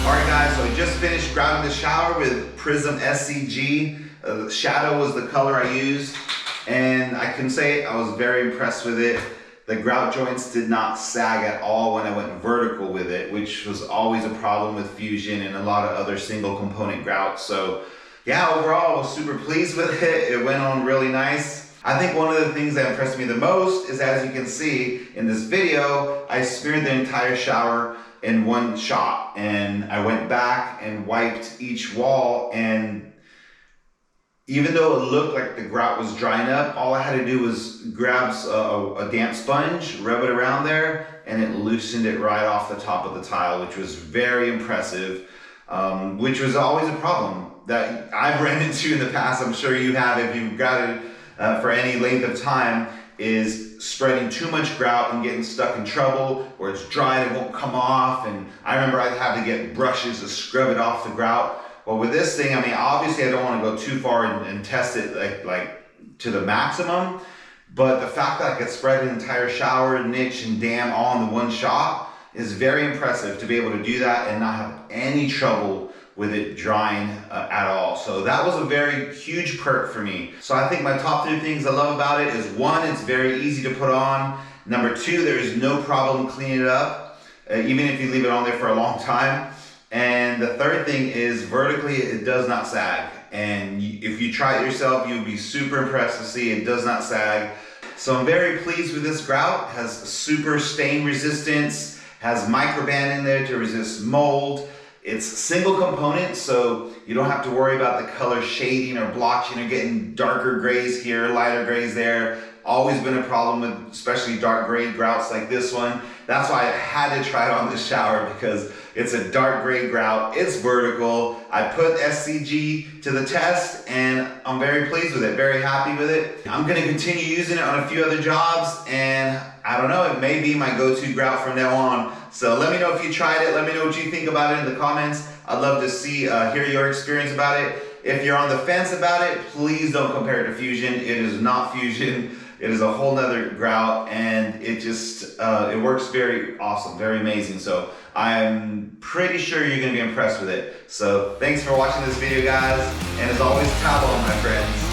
Alright guys, so I just finished grouting the shower with Prism SCG. Shadow was the color I used, and I can say I was very impressed with it. The grout joints did not sag at all when I went vertical with it, which was always a problem with Fusion and a lot of other single component grouts. So yeah, overall I was super pleased with it. It went on really nice. I think one of the things that impressed me the most is, as you can see in this video, I smeared the entire shower in one shot, and I went back and wiped each wall, and even though it looked like the grout was drying up, all I had to do was grab a damp sponge, rub it around there, and it loosened it right off the top of the tile, which was very impressive, which was always a problem that I've run into in the past. I'm sure you have if you've grouted for any length of time, is spreading too much grout and getting stuck in trouble, where it's dry and it won't come off. And I remember I'd have to get brushes to scrub it off the grout. Well, with this thing, I mean, obviously I don't want to go too far and test it like to the maximum, but the fact that I could spread an entire shower, niche, and dam all in the one shot is very impressive, to be able to do that and not have any trouble with it drying at all. So that was a very huge perk for me. So I think my top 3 things I love about it is, 1, it's very easy to put on. Number 2, there is no problem cleaning it up, even if you leave it on there for a long time. And the 3rd thing is, vertically it does not sag. And if you try it yourself, you'll be super impressed to see it does not sag. So I'm very pleased with this grout. It has super stain resistance, has microban in there to resist mold. It's single component, so you don't have to worry about the color shading or blotching or getting darker grays here, lighter grays there. Always been a problem with especially dark gray grouts like this one. That's why I had to try it on this shower, because it's a dark gray grout, it's vertical. I put SCG to the test and I'm very pleased with it, very happy with it. I'm gonna continue using it on a few other jobs, and I don't know, it may be my go-to grout from now on. So let me know if you tried it, let me know what you think about it in the comments. I'd love to see, hear your experience about it. If you're on the fence about it, please don't compare it to Fusion. It is not Fusion. It is a whole nother grout, and it just, it works very awesome, very amazing. So I'm pretty sure you're gonna be impressed with it. So thanks for watching this video, guys. And as always, towel on, my friends.